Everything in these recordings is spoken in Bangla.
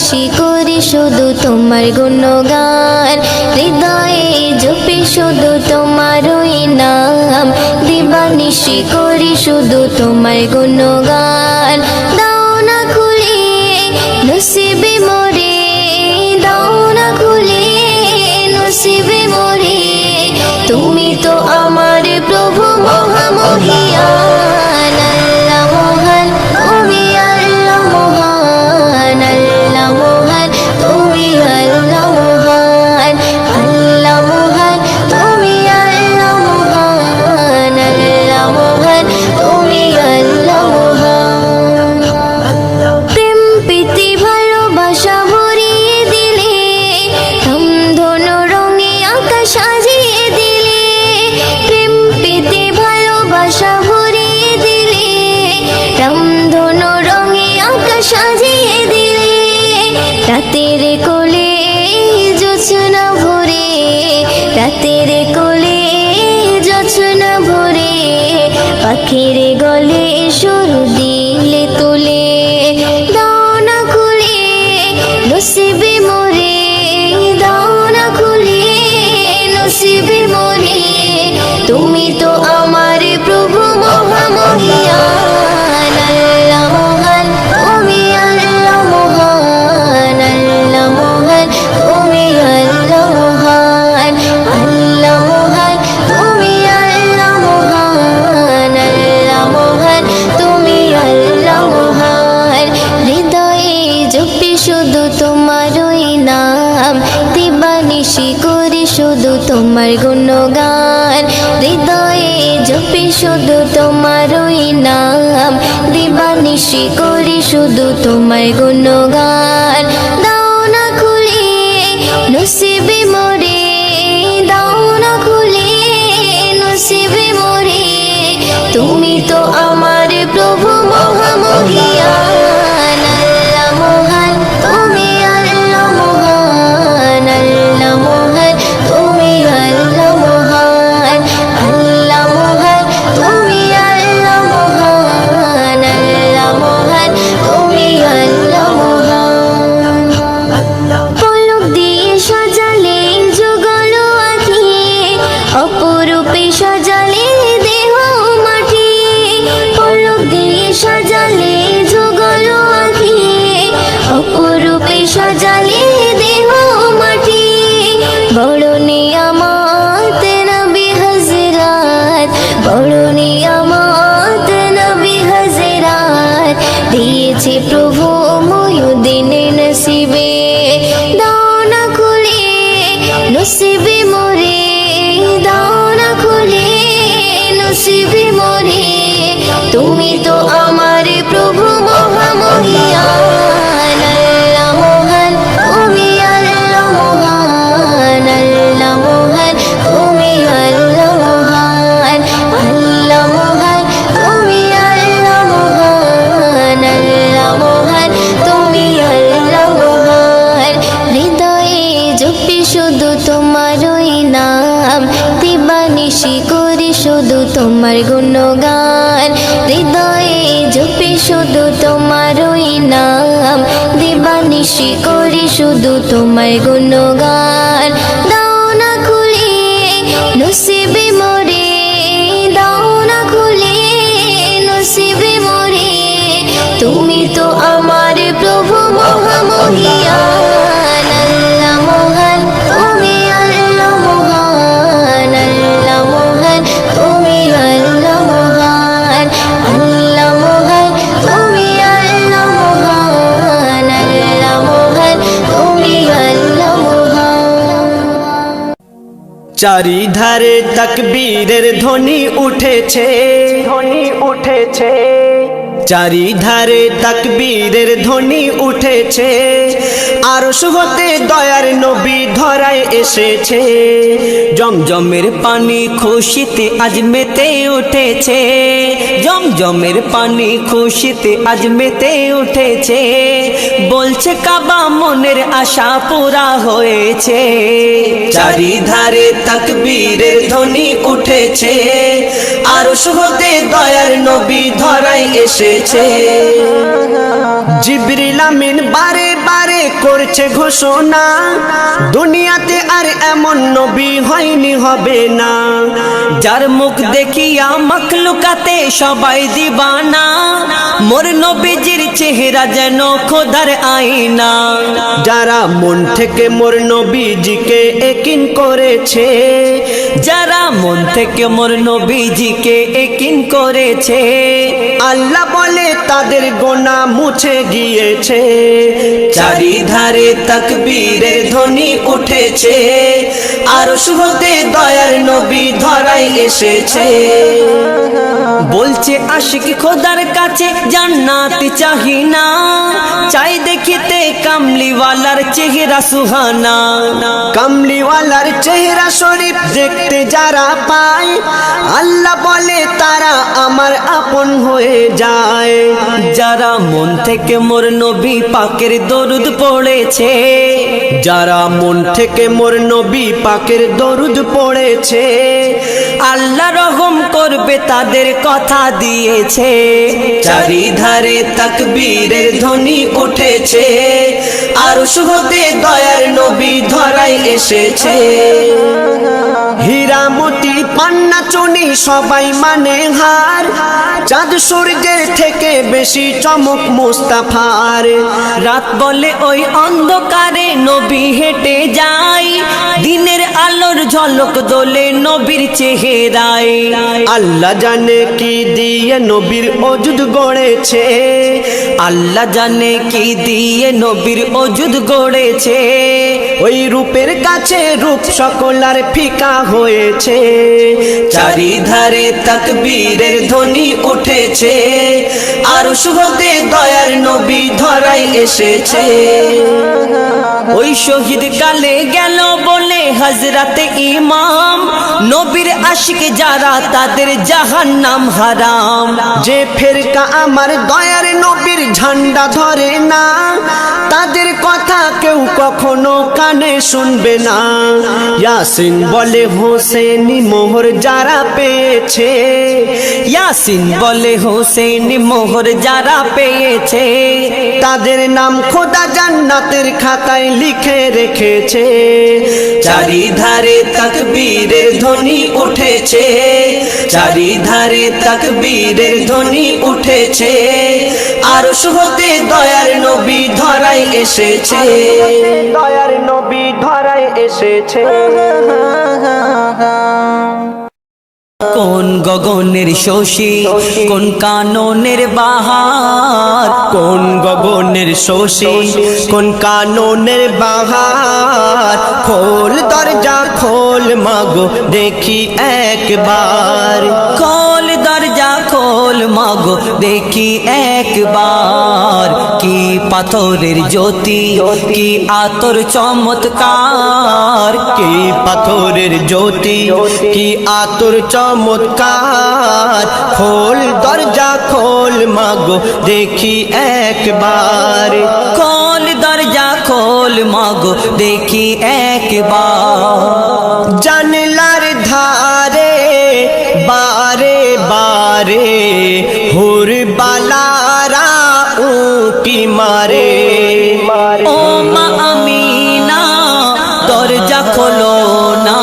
দিবানিশি করি শুধু তোমার গুণগান, হৃদয়ে জপি শুধু তোমারই নাম। দিবানিশি করি শুধু তোমার গুণগান, দাও না খুলে নসিবে মোরে, দাও না খুলে নসিবে মোরে। তুমি তো আমার প্রভু মহামহিয়ান, আল্লাহ মহান তুমি আল্লাহ মহান, আল্লাহ মহান তুমি আল্লাহ মহান, আল্লাহ মহান তুমি আল্লাহ মহান, আল্লাহ মহান তুমি আল্লাহ মহান। প্রেম প্রীতি ভালোবাসা ভরিয়ে দিলে, ধনু রঙে আকাশ সাজিয়ে দিলে। প্রেম প্রীতি ভালোবাসা ভরিয়ে দিলে, ধনু রঙে আকাশ সাজিয়ে দিলে। রাতের কোলে জোছনা ভরে, রাতের কোলে জোছনা ভরে, পাখির গলে সুর দিলে তুলে। দাও না খুলে নসিবে মোরে, দাও না খুলে নসিবে মোরে। তুমি তো আমার প্রভু মহামহিয়ান, আল্লাহ মহান তুমি আল্লাহ মহান, আল্লাহ মহান তুমি আল্লাহ মহান, আল্লাহ মহান তুমি আল্লাহ মহান, আল্লাহ মহান তুমি আল্লাহ মহান। হৃদয়ে জপি শুধু তোমারই নাম, দিবানিশি করি শুধু তোমার গুণগান। হৃদয়ে জপি শুধু তোমারই নাম, দিবানিশি করি শুধু তোমার গুণগান। দাও না খুলে নসিবে মোরে, দাও না খুলে নসিবে মোরে। তুমি তো আমার প্রভু মহামহিয়ান, আল্লাহ মহান তুমি আল্লাহ মহান, আল্লাহ মহান তুমি আল্লাহ মহান, আল্লাহ মহান তুমি আল্লাহ মহান, আল্লাহ মহান তুমি আল্লাহ মহান। পলক দিয়ে সাজালে যুগল আঁখি, অপরূপে সাজালে দেহ মাটি। পলক দিয়ে সাজালে যুগল আঁখি, অপরূপে সাজালে দেহ মাটি। বড় নিয়ামত নবী হযরত, বড় নিয়ামত নবী হযরত, দিয়েছে প্রভু মুয়ুদ্দিন নসিবে। দাও না খুলে নসিবে মোরে, দাও না খুলে নসিবে মোরে। তুমি তো আমার প্রভু মহামহিয়ান, আল্লাহ মহান তুমি আল্লাহ মহান, আল্লাহ মহান তুমি আল্লাহ মহান, আল্লাহ মহান তুমি আল্লাহ মহান, আল্লাহ মহান তুমি আল্লাহ মহান। হৃদয়ে জপি শুধু তোমারই নাম, দিবানিশি করি শুধু তোমার গুণগান। হৃদয়ে জপি শুধু তোমারই নাম, দিবানিশি করি শুধু তোমার গুণগান। দাও না খুলে নসিবে মোরে, দাও না খুলে নসিবে মোরে। তুমি তো আমার প্রভু মহামহিয়ান, আল্লাহ মহান তুমি আল্লাহ মহান, আল্লাহ মহান তুমি আল্লাহ মহান, আল্লাহ মহান তুমি আল্লাহ মহান, আল্লাহ মহান তুমি আল্লাহ মহান। চারিধারে তাকবীরের ধ্বনি উঠেছে, ধ্বনি উঠেছে। চারিধারে তাকবীরের ধ্বনি উঠেছে, আরশ হতে দয়ার নবী ধরায় এসেছে। জমজমের পানি খুশিতে আজ মেতে উঠেছে, জমজমের পানি খুশিতে আজ মেতে উঠেছে। বলছে কাবা মনের আশা পুরা হয়েছে। চারিধারে তাকবীরের ধ্বনি উঠেছে, আরশ হতে দয়ার নবী ধরায় এসেছে। জিবরিল আমিন বারে বারে করছে ঘোষণা, দুনিয়াতে আর এমন নবী হয়নি, হবে না। যার মুখ দেখিয়া মখলুকাতে সবাই দিবানা, মোর নবীজির চেহারা যেন খোদার আয়না। যারা মন থেকে মোর নবীজিকে একিন করেছে, যারা মন থেকে মোর নবীজিকে একিন করেছে, আল্লাহ বলে তাদের গোনা মুছে গিয়েছে। চারিধারে তাকবীরের ধ্বনি উঠেছে, আরশ হতে দয়ার নবী ধরাই এসেছে। বলছে আশিক খোদার কাছে জান্নাত চাহি না, চাই দেখিতে কামলিওয়ালার চেহারা সুহানা। কামলিওয়ালার চেহারা শরীফ দেখতে যারা পায়, আল্লাহ বলে তারা আমার আপন হয়ে যায়। যারা মন থেকে মোর নবী পাকের দরুদ পড়েছে, যারা মন থেকে মোর নবী পাকের দরুদ পড়েছে, আল্লাহ রহম করবে তাদের কথা দিয়েছে। চারিধারে তাকবীরের ধ্বনি উঠেছে, আরশ হতে দয়ার নবী ধরাই এসেছে। হীরামতি পান্না চুনি সবাই মানে হার, চাঁদ সূর্যের থেকে বেশি চমক মুস্তাফার। রাত বলে ওই অন্ধকারে নবী হেঁটে যায়, দিনের আলোর ঝলক দোলে নবীর চেহারায়। আল্লাহ জানে কি দিয়ে নবীর অজুদ গড়েছে, আল্লাহ জানে কি দিয়ে নবীর অজুদ গড়েছে। ওই রূপের কাছে রূপ সকলার ফিকা হয়েছে। চারিধারে তাকবীরের ধ্বনি উঠেছে, আরশ হতে দয়ার নবী ধরাই এসেছে। ওই শহীদ কালে গেল বলে হযরতে ইমাম, নবীর আশিক যারা তাদের জাহান্নাম হারাম। যে ফেরকা আমার দয়ার নবীর ঝান্ডা ধরে না, তাদের কথা কেউ কখনো কানে শুনবে না। ইয়াসিন বলে হোসেনি মোহর যারা পেয়েছে, ইয়াসিন বলে হোসেনি মোহর যারা পেয়েছে, তাদের নাম খোদা জান্নাতের খাতায় লিখে রেখেছে। চারিধারে তাকবীরের ধ্বনি উঠেছে, চারিধারে তাকবীরের ধ্বনি উঠেছে, আরশ হতে দয়ার নবী ধরাই এসেছে। দয়ার নবী ধরায় এসেছে। কোন গগনের শশী, কোন কাননের বাহার, কোন গগনের শশী, কোন কাননের বাহার, খোল দরজা খোল মাগো দেখি একবার। খোল দরজা খোল মাগো দেখি একবার। কি পাথরের জ্যোতি, কি আতর চমৎকার, কি পাথরের জ্যোতি, কি আতর চমৎকার, খোল দরজা খোল মাগো দেখি একবার। খোল দরজা খোল মাগো দেখি একবার। জানলার ধারে বারে বারে হুর বালারা উকি মারে। ও মা আমিনা দরজা খোলো না,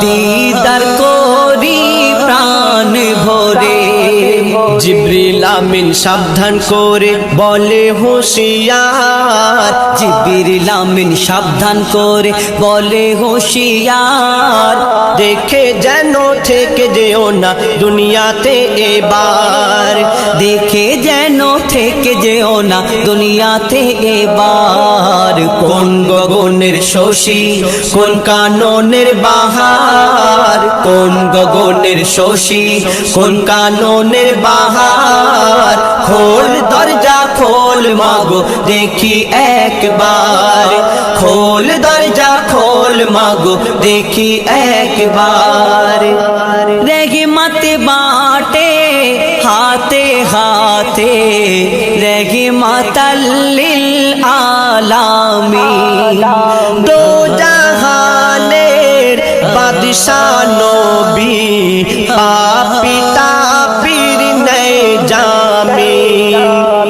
দিদার করি প্রাণ ভরে। জিবরিল আমিন সাবধান করে বলে হুঁশিয়ার, জিবরিল আমিন সাবধান করে বলে হুঁশিয়ার। দেখে যেন থেকে যেও না দুনিয়াতে এবার। দেখে যেন থেকে যেও না দুনিয়াতে এবার। কোন গগনের শশী, কোন কাননের বাহার, কোন গগনের শশী, কোন কাননের বাহার, খোল দরজা খোল মাগো দেখি একবার। খোল দরজা খোল মাগো দেখি একবার। रहमत बाटे हाथे हाथे, रहमत लिल आलामीन। दो জাহানের বাদশা নবী, পাপী তাপির নেই জামিন।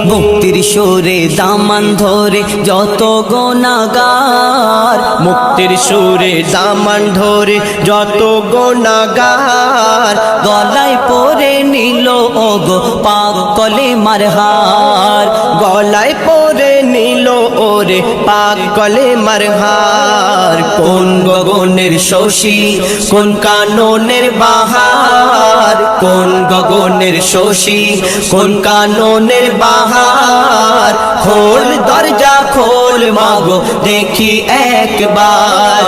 মুক্তির সুরে দামান ধরে যত গুনাহগার, মুক্তির সুরে দামান ধরে যত গুনাহগার, গলায় পরে নিল ওগো পাক কলেমার হার। গলায় পরে নিল ওরে পাক কলেমার হার। কোন গগনের শশী কোন কাননের বাহার, কোন গগনের শশী কোন কাননের বাহার। খোল দরজা খোল মাগো দেখি একবার,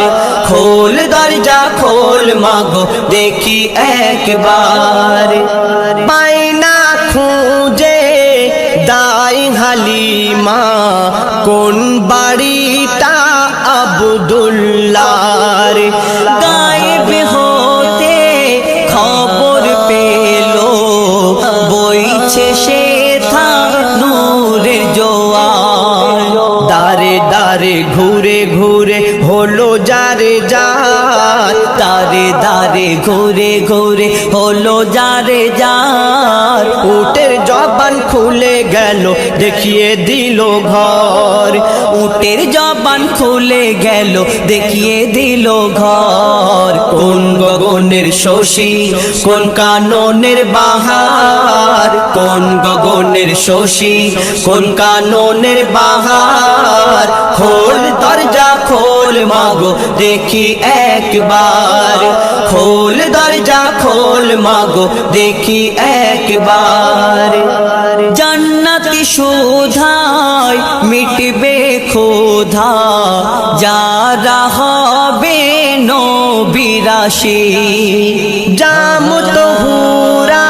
খোল দরজা খোল মাগো দেখি একবার। পাইনা খুঁজে দাই হালিমা কোন বাড়িটা আব্দুল্লাহর। গায়েব হতে খবর পেল বইছে সে থা নূরের জোয়ার। দারে দারে ঘুরে ঘুরে হলো যারে যার, দারে দারে ঘুরে ঘুরে হলো যারে যার। উটের জবান খুলে গেল দেখিয়ে দিল ঘর, উটের জবান খুলে গেল দেখিয়ে দিল ঘর। কোন গগনের শশী কোন কাননের বাহার, কোন গগনের শশী কোন কাননের বাহার। খোল দরজা খোল মাগো দেখি একবার, খোল দরজা খোল মাগো দেখি একবার। জান্নাতি সুধায় মিটবে ক্ষুধা, যারা হবে নবিরাশি। জাম তো হুরা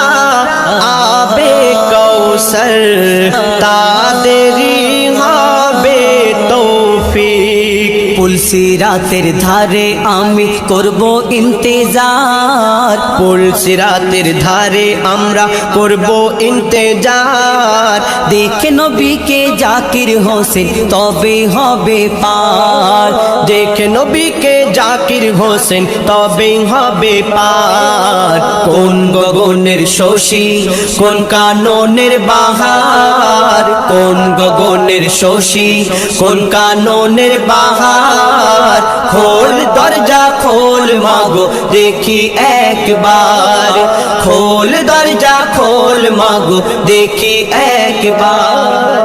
আবে কৌসর, তাদেরই হবে তৌফিক। পুলসিরাতের ধারে আমি করব ইন্তেজার, পুলসিরাতের ধারে আমরা করব ইন্তেজার। দেখে নবীকে জাকির হোসেন তবে হবে পার। দেখে নবীকে জাকির হোসেন তবে হবে পার। কোন গগনের শশী কোন কাননের বাহার, কোন গগনের শশী কোন কাননের বাহার। খোল দরজা খোল মাগো দেখি একবার, খোল দরজা খোল মাগো দেখি একবার।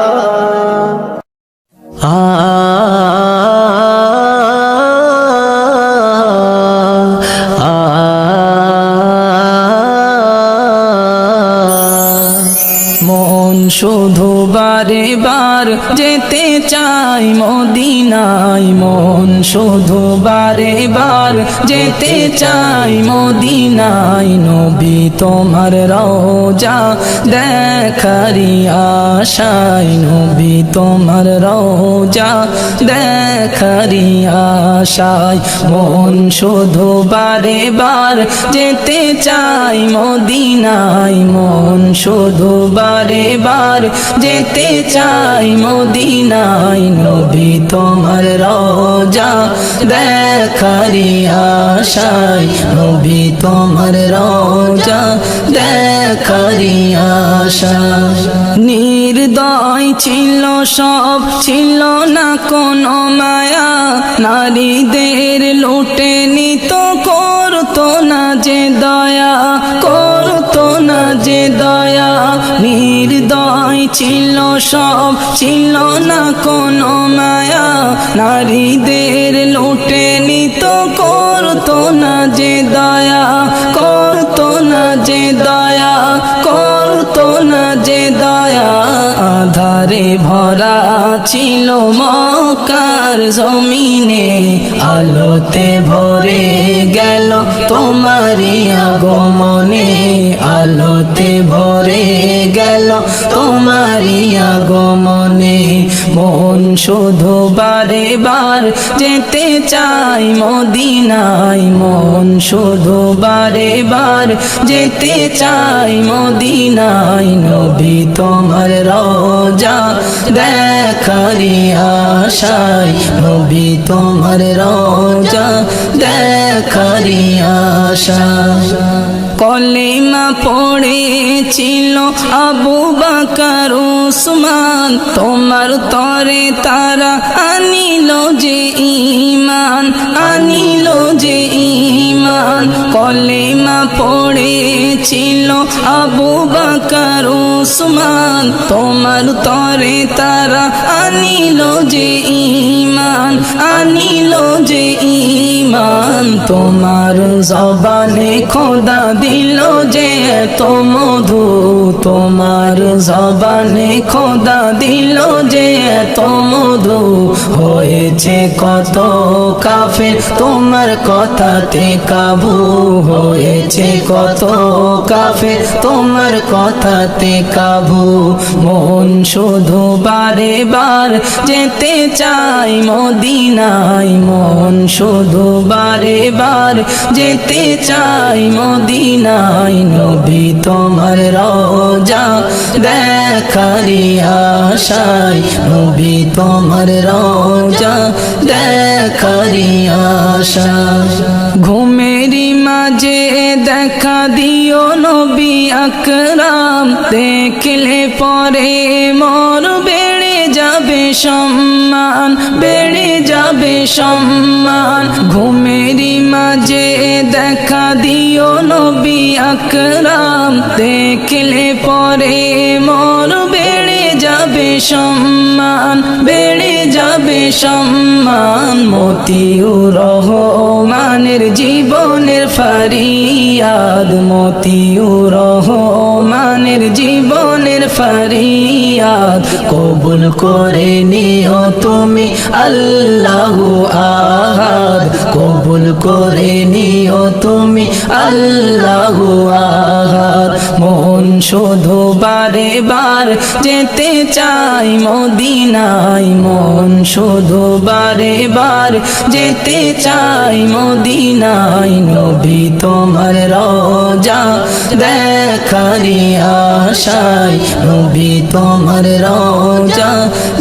মন শুধু বারে বার যেতে চাই মদিনায়, মন শুধু বারে বার যেতে চাই মদিনায়। নবী তোমার রওজা দেখারি আশায়, নবী তোমার রওজা দেখারি আশায়। মন শুধু বারে বার যেতে চাই মদিনায়, মন শুধু বারে বার যেতে চাই মদিনায়। নবী তোমার রওজা দেখারি আশায়, নবী তোমার রওজা দেখারি আশায়। নির্দয় ছিল সব, ছিল না কোনো মায়া, নারীদের লুটে নিত করতো না যে দয়া, করতো না যে দয়া। নির্দয় ছিল সব, ছিল না কোনো মায়া, নারীদের লুটে নিত করতো না যে দয়া, করতো না যে দয়া, করতো না যে দয়া। আধারে ভরা ছিল মক্কার জমিনে, আলোতে ভরে গেল তোমারি আগমনে, আলোতে ভরে গেল তোমারি আগমনে। মন শুধু বারে বার যেতে চাই মদিনায়, মন শুধু বারে বার যেতে চাই মদিনায়। নবী তোমার রওজা দেখারি আশায়, নবী তোমার রওজা দেখারি আশায়। কলেমা পড়েছিল আবু বকর উসমান, তোমার তরে তারা আনিল যে ঈমান, আনিল যে ঈমান। কলেমা পড়েছিল আবু বকর উসমান, তোমার তরে তারা আনিল যে ঈমান, আনিল যে ঈমান। তোমার জবানে খোদা দিল যে এত মধু, তোমার জবানে খোদা দিল যে এত মধু। হয়েছে কত কাফের তোমার কথাতে কাবু, হয়েছে কত কাফের তোমার কথাতে কাবু। মন শুধু বারে বার যেতে চাই মদিনায়, মন শুধু বারে বার যেতে চাই মদিনায়। নবী তোমার রওজা দেখারি আশায়, নবী তোমার রওজা দেখারি আশায়। ঘুমেরি মাঝে দেখা দিও নবী আকরাম, দেখলে পরে মোর বেড়ে যাবে সম্মান, বেড়ে যাবে সম্মান। ঘুমেরি মাঝে দেখা দিও নবী আকরাম, দেখলে পরে মোর বেড়ে যাবে সম্মান, বেড়ে যাবে সম্মান। মতিউর রহমানের জীবনের ফরিয়াদ, মতিউর রহমানের জীবনের ফরিয়াদ। কবুল করে নিও তুমি আল্লাহু আহাদ, কবুল করে নিও তুমি আল্লাহু আহাদ। মন শুধু বারে বার যেতে চাই মদিনায়, মন শুধু বারে বার যেতে চাই মদিনায়। নবী তোমার রওজা দেখারি আশায়, নবী তোমার রওজা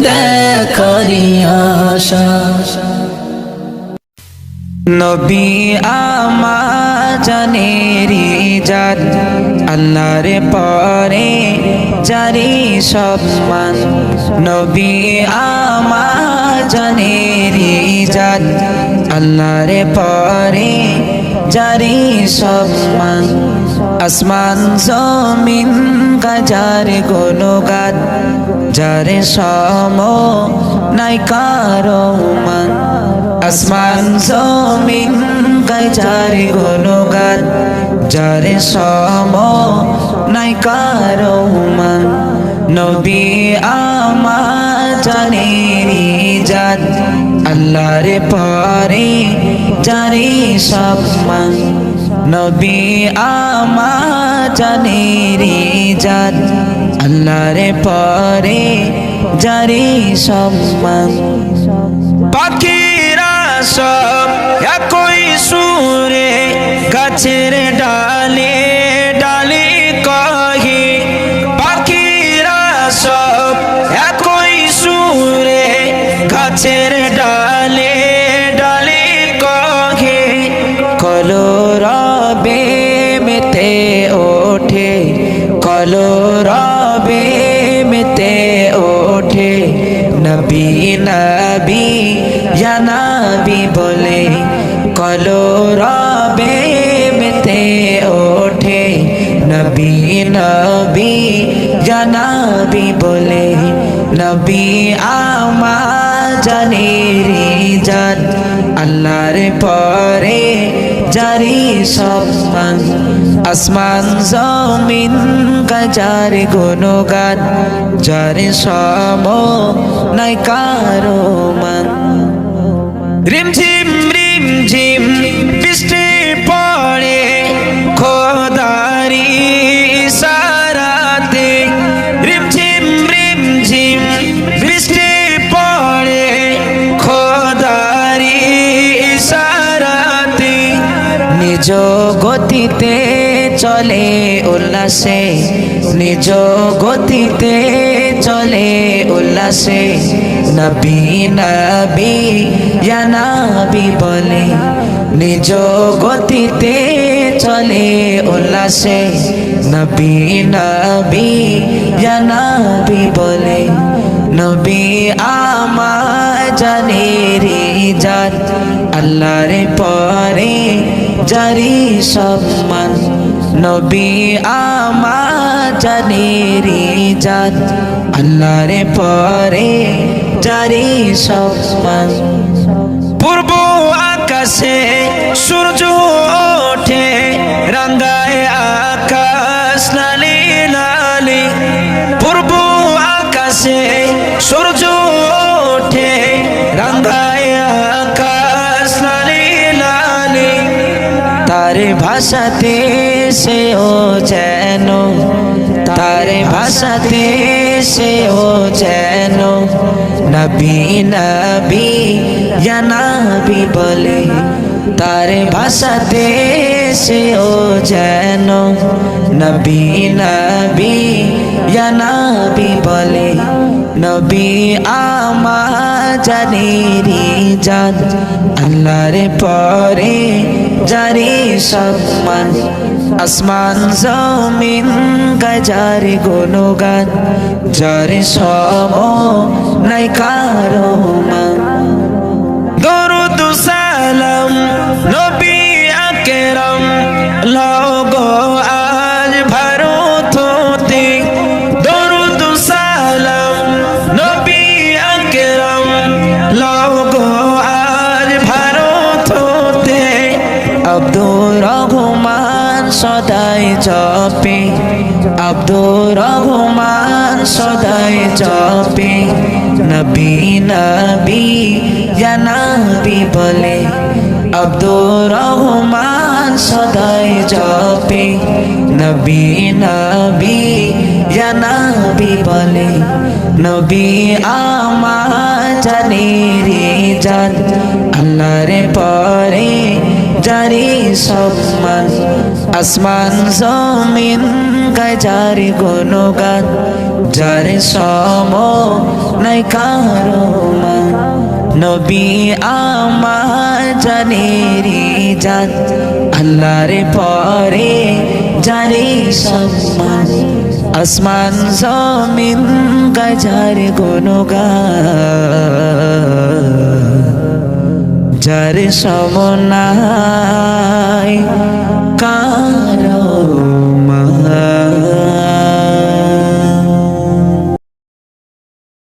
দেখারি আশায়। নবী আমার জানেরি জাত, আল্লাহর পরে জারি সম্মান। নবী আমার জানেরি জাত, আল্লাহর পরে জারি সম্মান। আসমান জমিন গাজার গুণগান, যারে সম নাই কারো মান। আসমান জমিন গাজার গুণগান, যারে সম নাই কারো মান। নবী আমার জানেরি জাত, আল্লাহর পরে জারি সম্মান। নবী আমার জানেরি জাত, আল্লাহর পরে জারি সম্মান। পাখিরা সব একই সুরে গাছের ডালে ডালে কহে, পাখিরা সব একই সুরে গাছের ডালে ডালে কহে। কলরবে মেতে ওঠে, কলরবে মেতে ওঠে। নবী নবী ইয়া নবী বলে, কলরবে মেতে ওঠে। নবী নবী ইয়া নবী বলে। নবী আমার জানেরি জাত, আল্লাহর পরে জারি সম্মান। আসমান জমিন গাজার গুণগান, যারে সম নাই কারো মান। রিমঝিম রিমঝিম বৃষ্টি পড়ে খোদারি ইশারাতে, রিমঝিম রিমঝিম বৃষ্টি পড়ে খোদারি ইশারাতে। নিজ গতিতে চলে উল্লাসে, নিজ গতিতে চলে উল্লাসে। নবী নবী ইয়া নবী বলে, নিজ গতিতে চলে উল্লাসে নবী নবী ইয়া নবী বলে নবী আমার জানেরি জান আল্লাহর পরে জারি সম্মান নবী আমার জানেরি জান আল্লাহর পরে জারি সম্মান পূর্ব আকাশে সূর্য ওঠে রাঙ্গায় আকাশ লালি লালি পূর্ব আকাশে সূর্য ওঠে রাঙ্গায় আকাশ লালি লালি তার ভাষাতে সেও যেন তার ভাষাতে সেও যেন নবী নবী ইয়া নবী বলে তার ভাষাতে সেও যেন নবী নবী ইয়া নবী বলে নবী আমার জানেরি জান আল্লাহর পরে জারি সম্মান আসমান জমিন গাজার গুণগান যার সম নাই কারো মান দরুদ সালাম নবী আকরাম লগো আজ ভারত হতে দরুদ সালাম নবী আকরাম লগো আজ ভারত হতে আব্দুর রহমান সদাই জপে আব্দুর রহমান সদাই জপে নবী নবী ইয়া নবী বলে আব্দুর রহমান সদাই জপে নবী নবী ইয়া নবী বলে নবী আমার জানেরি জান আল্লাহর পরে জারি সম্মান আসমান জমিন গাজার গুণগান যার সম নাই কারো মান নবী আমার জানেরি জান আল্লাহর পরে জারি সম্মান আসমান জমিন গাজার গুণগান যার সমনায় কা